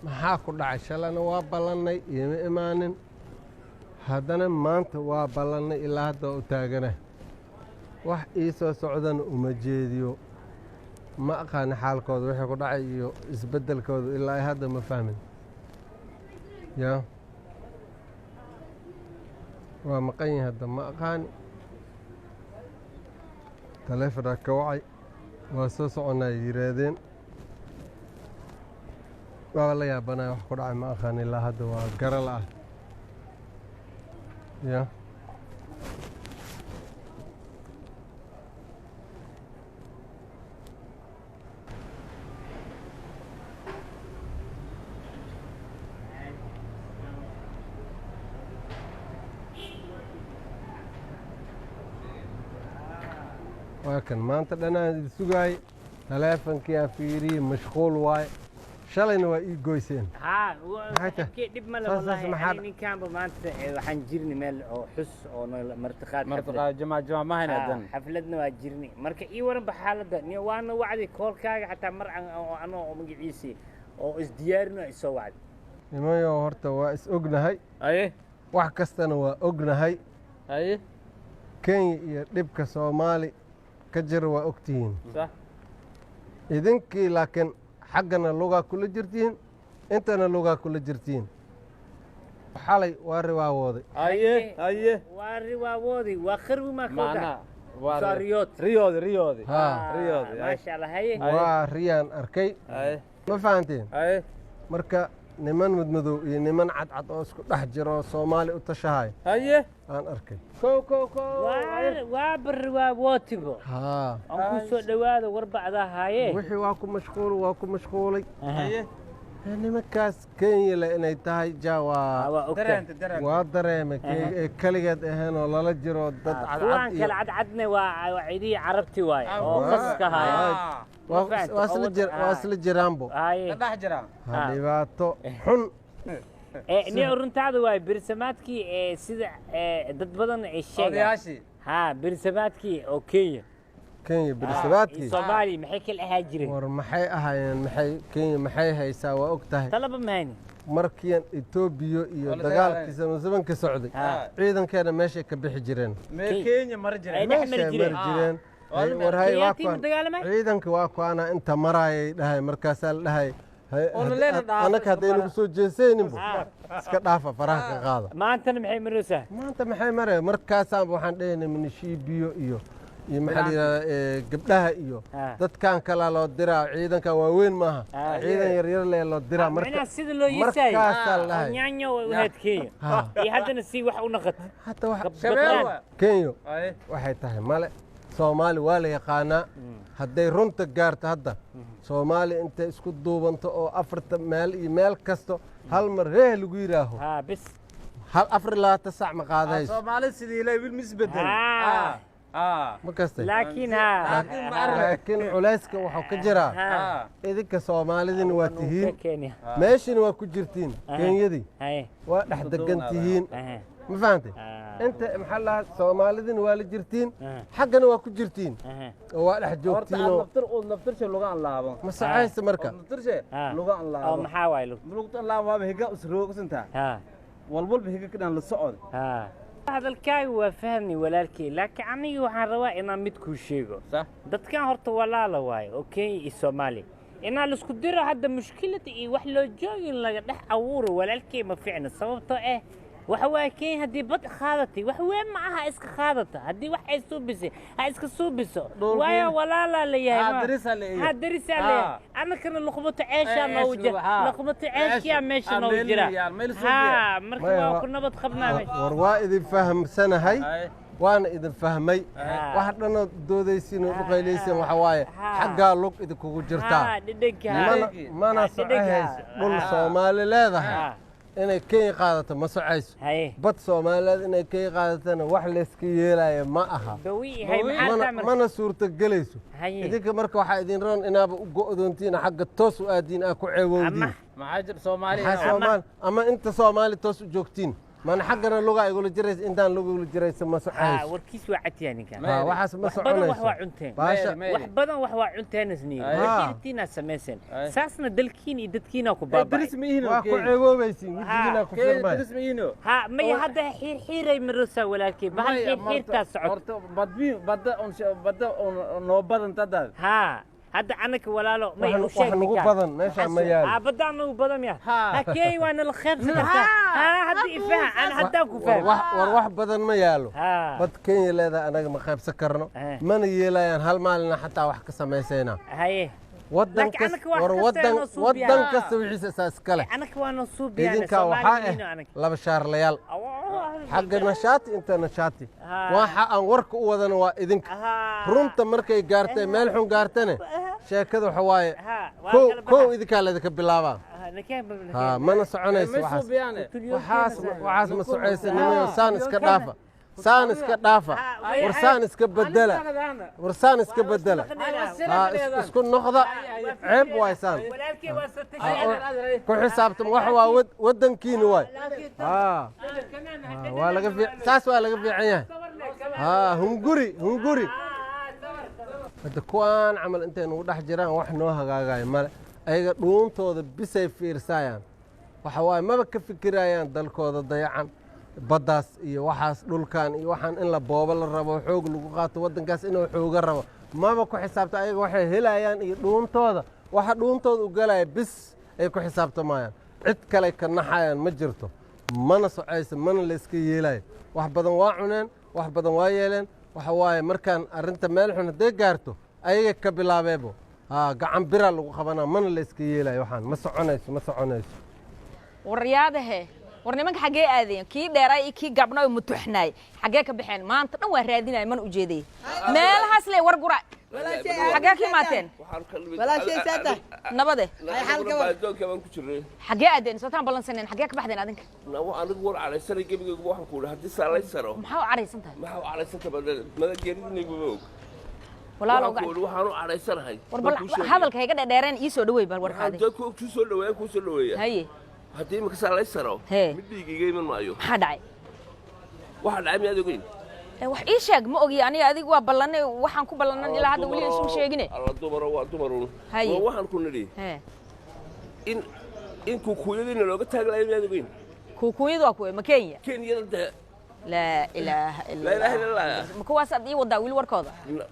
maxaa ku dhacay shalana waa ballannay iima imaanin haddana maanta waa ballannay ilaa hadda u taagana wax ii soo socdana uma jeediyo ma aqaani xaalkooda wixii ku dhacay iyo isbeddelkooda ilaa hadda ma fahmin yaa waa maqan yahay hadda ma aqaani taleefonaa ka wacay waa soo soconnaa yidhaahdeen waa la yaabanaya wax ku dhacay ma aqaani ilaa hadda waa garal ah yaa وكان ما أنت أنا سجاي تلفون كيا فيري مشغول واي شلون واي جويسين ها كي دب مال والله يعني كان ما أنت وحنجرني مال أو حس أو مرتقات جماعة ما هنا دن حفلتنا واجرني مركا إيه ورن بحالة ده وأنا وعدي كل كاج حتى مر أنا ومجلسي أو إزديارنا يسوعد ما يهرت واس أجنهاي أيه وحكستنا وأجنهاي أيه كين يدبك سومالي كجر وأكتين صح إذنك لكن حقنا اللغة كل جرتين أنتنا اللغة كل جرتين حالي واروا وادي أيه واروا وادي وآخر ما معنا رياض رياضي ما شاء الله هي وريان أركي ما فهمتين مركا niman mudmadow iyo niman cadcad oo isku dhex jiro Soomaali u tashahay aan arkay waa bar waa wootibo aan ku soo dhawaado warbacda haaye wixii waa ku mashquulay nimankaas Kenya la inay tahay jawa waa dareemay kaligeed ahaan oo lala jiro dad cadcad iyo cadcadna waa ciidii carabti waay oo qaska haaye wasla jiraanbo ka dhex jiraan dhibaato xun ni runtaada waay birsamaadkii sida dad badan ay sheegayaan birsamaadkii oo Kenya birsamaadkii Soomaali maxay kala ahaa jireen war maxay ahaayeen Kenya maxay haysaa waa ogtahay talaba maani markiin Itoobiya iyo dagaalkiisa musabanka socday ciidankeena meesha ka bixi jireen Kenya mar jireen war hay waa ciidanka waa kuana inta maraayay dhahay markaas la dhahay anaka hadaynu soo jeesayninbo iska dhaafa faraha ka qaada maanta maxay maree markaas waxaan dhahaynay minishiibiyo iyo maxaa gabdhaha iyo dadkan kala loo diraa ciidanka waaweyn maaha ciidan yar yar loo diraa markaas sida loo yisay nyaanyo waad Kenya iyo hadana si wax u naqat hatta wax Kenya waxay tahay male Soomaali waa la yaqaanaa hadday runta gaarto hadda Soomaali inta isku duubanto oo afarta meel kasto hal mar lagu yiraaho bis hal afar la tasac ma qaadayso Soomaali sidii la wil misbedel ma kastay laakiin culayska waxa ka jira idinka Soomaalidina waa tihiin meeshina waa ku jirtiin Kenyadii waa dhex degan tihiin ما فهمتي انت محلها سوماليدين waa la jirtiin xaqana waa ku jirtiin oo waa dhex joogtiin oo naftir luga aan laabo ma saxaysa marka naftir luga aan laabo oo maxaa waay luga aan laabo higa usroogsantaa walba higa kadaan la socod hadalkaagu waa fahmni walaalkii laakiin aniga waxaan rabaa inaan mid ku sheego dadkan horta walaala waay oo Kenya iyo Soomaali inaa la isku diro hadda mushkilada iyo wax loo joogin laga dhex abuuro walaalkii ma fiicna sababtoo وحواي كين هدي بط خاضتي وحوين معها اسك خاضتها هدي واحد يسوبسي هاي اسك سوبسو ويا ولا لا لي هادرس عليه انا كان لخبط عيشه موجه لخبط عيش يا ماشي موجره ها مركب كنا بتخبنا وروا اذا فهم سنه هي وانا اذا فهمي واحد انا دوديسين وقيليسين وحواي حقا لوق اذا كوجو جرتا ما انا صحيح دول Soomaali leedahay inay Kenya qaadato ma socayso bad Soomaaliyeed inay Kenya qaadatana wax la iska yeelay ma aha mana suurta galayso idinka marka waxa idin roon inaaba u go'doontiin xagga toos u aadin ku ceewowdiin ma jir Soomaali ama inta Soomaali toos u joogtiin من حقنا اللغة يقول جريس إنتان لغة يقول جريس ما سعيش وركيس وعتياني كان وحاس ما سعونيس وحوا عنتين وحبدا وحوا عنتين سنين تينا سميسن ساسنا دلكين إدتكينا كبابا درس مينو واكو عيبو بيسين وجينا كفر ماي درس مينو ها ما هذا حير مرسا ولكن بهال حير تاسعود بدا نوبد انت ده ها هذا عنك ولا لا ما يوشك نقول بدن ماشي ميال بدنا نقول بدن يا هكي وانا الخير هذا إفهم أنا هداك فهم وروح بدن ميالو بد كين لهذا أنا ما خايف سكرنا من يلاين هالمالنا حتى وحكي سميسينا هاي ودن كس ودن كس وعيس أساس كله أنا كمان نصوب يعني إذن كوحاء لا بشار ليال حق نشاطي أنت نشاطي وحق أنورك وذن وإذنك رمت مركي جارتة ملحون جارتنا شيء كذا حواي كو إذا كان لذيك باللعبة ما نسعونيس وحاس مسعيس إنه سانس كدافة سانس كدافة ورسانس كبدلة ورسانس كبدلة اسكن نخضة عيب وايسان كل حسابتم وحوا ودن كينو واي ولا قفي ساس ولا قفي عيان هنقري هذا كوان عمل انتين ودح جيران وحنوها غاغاي مال ايغا dhuuntooda bisay fiirsayaan waxa waay maba ka fikirayaan dalkooda dayacan badaas iyo waxaas dhulkan iyo waxaan in la boobo la rabo xoog lagu qaato wadankaas inuu xooga rabo maba ku xisaabta ayaga waxay helayaan iyo dhuuntooda waxa dhuuntooda u galay bis ay ku xisaabtamayaan cid kale ka naxayaan ma jirto mana socayso mana la iska yeelay wax badan waa cuneen wax badan waa yeeleen waxa waaye markaan arinta meel xun haday gaarto ayaga ka bilaabeebo gacan bira lagu qabanaa mana la iska yeelay waxaan ma soconayso waryaadahe war nimanka xagee aadeen kii dheeray kii gabnaa mutuxnaay xagee ka baxeen maanta dhan waa raadinay man u jeeday meelahaas leh war gura xagee ka maateen walaashay saata nabade ay halka baadoonka baan ku jirnay xagee aadeen soo taan balansaneen xagee ka baxdeen adinka anigu war calaysan gebiga waxaan ku hadii saalay saro maxaa u caraysan tahay maxaa u calaysan tahay mada geeridinaygu og walaalo waxaan u caraysanahay war bal hadalka hayga dheereen ii soo dhaweey bal war qaade dadku ku soo dhaweeyaa haye haddii ma ka saalay saro midhiigayga iman maayo maxaa dhacay waxa dhacay miyaad ogeyn wax ii sheeg ma ogi aniga adigu waa ballanay waxaan ku ballanan ilaa hadda wali isu sheegine alla dumaro waa dumaru waxaan ku nidhi in kuukuyadina looga taaglayo miyaad ogeyn kuukuyadu waa kuwe ma Kenya Kenyada لا إله إلا الله مكواس أدي ودا ويل وركض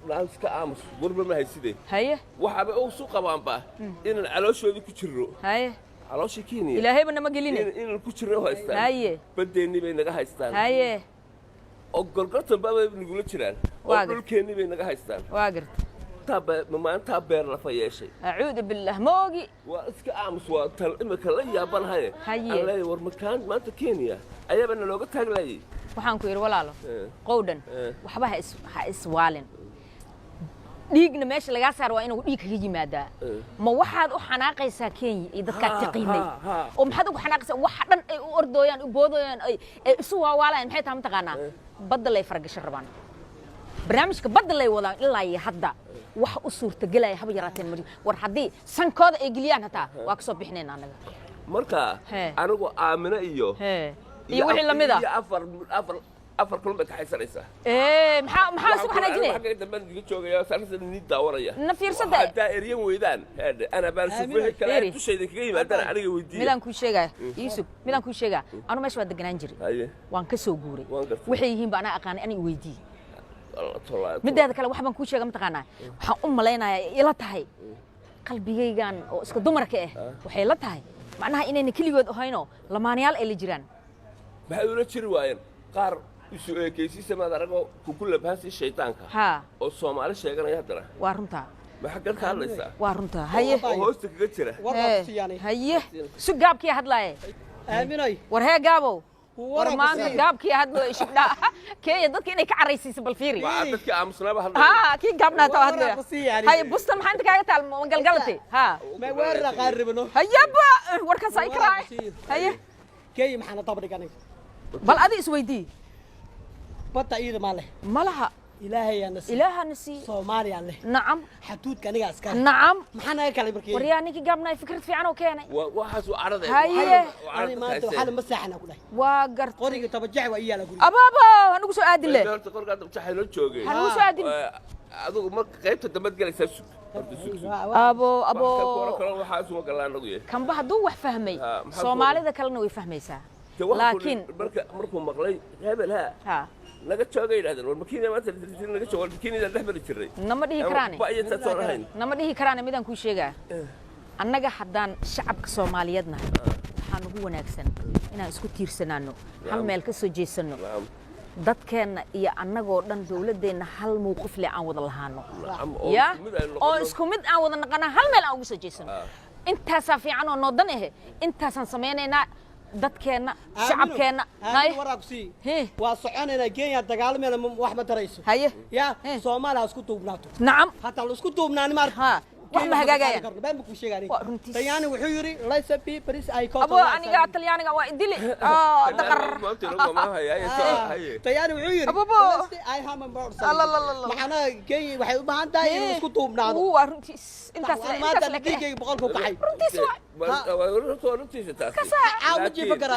ناس كأمس قرب ما هي سيدة هاي وحاب أو سوق بامبا إن العلاش هذي كتيرو هاي علاش كيني إلهي بنا ما قليني إن الكتيرو هايستان هاي بديني بينك هايستان هاي أقرقت بابا بنقول تيران أقول كيني بينك هايستان واقر تاب ما أنت تابير رفيع شيء أعوذ بالله موجي واسك أمس وتل إمك لا يابان هاي الله ورمكان ما أنت كينيا أيام أنا لو قلت هاي waxaan ku yiri walaalo qowdan waxba ha iswaalin dhiigna meesha laga saar waa inuu dhiig kaga yimaada ma waxaad u xanaaqaysaa Kenya iyo dadka taqiinay oo maxaad ugu xanaaqaysaa wax dhan ay u ordooyaan u boodooyaan ay isu waawalaan maxay tahay taqaanaa badda lay fargasho rabaan barnaamijka badda lay wadaan ilaa iyo hadda wax u suurta galay haba yaraateen mari war hadii sankooda ay geliyaan hataa waa ka soo bixinayna anaga marka anigu aamina iyo iyo wixii lamid ah afar kulma ka xaysanaysa maxaa soo xanaajinay xagga dambe diga joogaya sarfada nid daawaraya na fiirsada hadaa eriyan weydaan ana baan suuqay kala dushayda kaga yimaadana aniga weydiiyay midaan ku sheegay Yusuf midaan ku sheegay anu meesha waa deganaan jiray waan ka soo guuray waxay yihiin baan aqaan ani weydii midaada kale wax baan ku sheegay ma taqaanaa waxaan u maleynayaa ila tahay qalbigaygan oo iska dumarka waxay la tahay macnaha inayna kaligood ahayno lamaanayaal ay la jiraan maxay ula jiri waayeen qaar isu eekaysiisa maad arago ku labaasi shaytaanka oo Soomaali sheeganaya hadana waa runta waxa ka hadlaysaa waa runta haye hoosta kaga jira haye sugaabkii hadlaaye aaminay war hee gaabo war maanta gaabkii hadloo ishibdha keeya dadka inay ka caraysiiso bal fiiri waa dadka aamusnaba hadlaa kii gaabna taa hadlaya haye busta maxaa inta kaaga taal galgaltay ma weerra qaribno hayaba warka saykraay haye keeya maxana tabadhiganay bal adi isweydii bata iida ma leh malaha إلهي أنا سي إله نسي سومالي عليه نعم حدود كان ياسكر نعم محنا كلي بركي ورياني كي قبنا فكرة في عنو كيني waxaas u carada هاي أنا ما أنت حال مساحنا كله وقرت قرية تبجع ويا لا قولي أبابا هنقول سؤال دلة horta qorgaad mutaxay loo joogay هنقول سؤال دلة adigu ma qaybta damad galaysaa sug horta sug أبو kale waxaas uma galaanagu yahay كان بهدو wax fahmay maxaa Soomaalida kalena way fahmaysaa laakiin markuu maqlay hebel ha laga joogay yiraahdeen war makiina maanta laga joogo makiinada dhex mari jiray nama dhihi karaane ba ayay taasoo rahayn nama dhihi karaane midaan ku sheegaa annaga haddaan shacabka Soomaaliyeed nahay waxaan ugu wanaagsan inaan isku tiirsanaano hal meel ka soo jeesano dadkeena iyo annagoo dhan dawladeena hal mowqif leh aan wada lahaano ya oo isku mid aan wada naqana hal meel aan ugu soo jeesano intaas fiican oo noodan ah intaasaan sameeynaa dadkeena shacabkeena hay waraaqsi waa soconayna Kenya dagaalmeena wax ma tarayso haye ya Soomaaliya isku duubnaato nacam hatta la isku duubnaani mar wax ma hagaagayaan baan ku sheegay tayani wuxuu yiri laysa bi paris ay ko abo aniga talyaaniga waa idili daqar tayani wuxuu yiri ay hama maxana Kenya waxay u baahan tahay in isku duubnaado waa runtiis intaas maanta digay boqolku kacay runtiis waa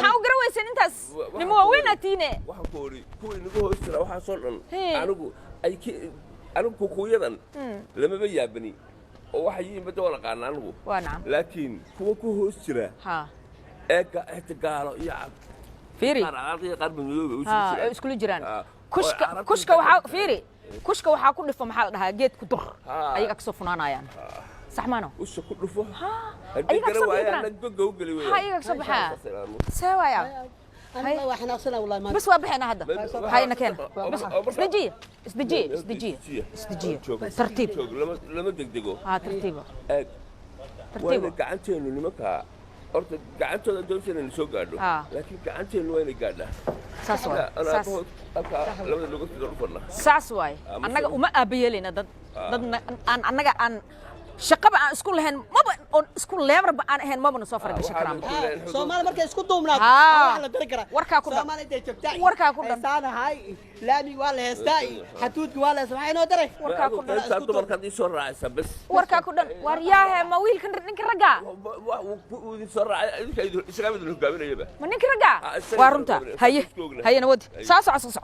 how garawaysan intaas nimo weyn atiine waxaan ku ori kuwii nagu hoostira waxa soo dhan anigu kuuyadan lama ba yaabani oo waxa yimaado wala qaanaangu waa nacam laakiin kuwa ku hoos jira ha ee gaalo iyo fiiri qarbi madoobe ha isku jiraan kushka waxa fiiri kushka waxa ku dhifo maxaa la dhahaa geed ku dur ayaga ka soo funaanayaan صح ما نو وش كله فوق أيها كسبها هاي كسبها سوا يا أنا وإحنا أصلا والله ما بس وابحنا هذا هاي نكين بس استجي ترتيب لما دقدقوا ترتيبه وين قعنتين لمكا أرد قعنتين دوسين اللي سوق قادو لكن قعنتين وين قادا ساسواي لما لقيت ظروفنا ساسواي أنا وما أبيلنا ضد أنا shaqaba aan isku lahayn maba on isku leebraba aan ahayn maba na soo faray shaqaan Soomaali markay isku duubnaato wax la dari karaa warka ku Soomaali intay joogtay warka ku dhan saana hay laami waa la heestay xatuudki waa la sameeyay inoo daray warka ku dhan inta dumarka di soo raacaysa bas warka ku dhan war yaahe ma wiilkan ninka raga uu di soo raacay isaga mid hogaaminayba ma ninka raga waa runta haye nabad saaso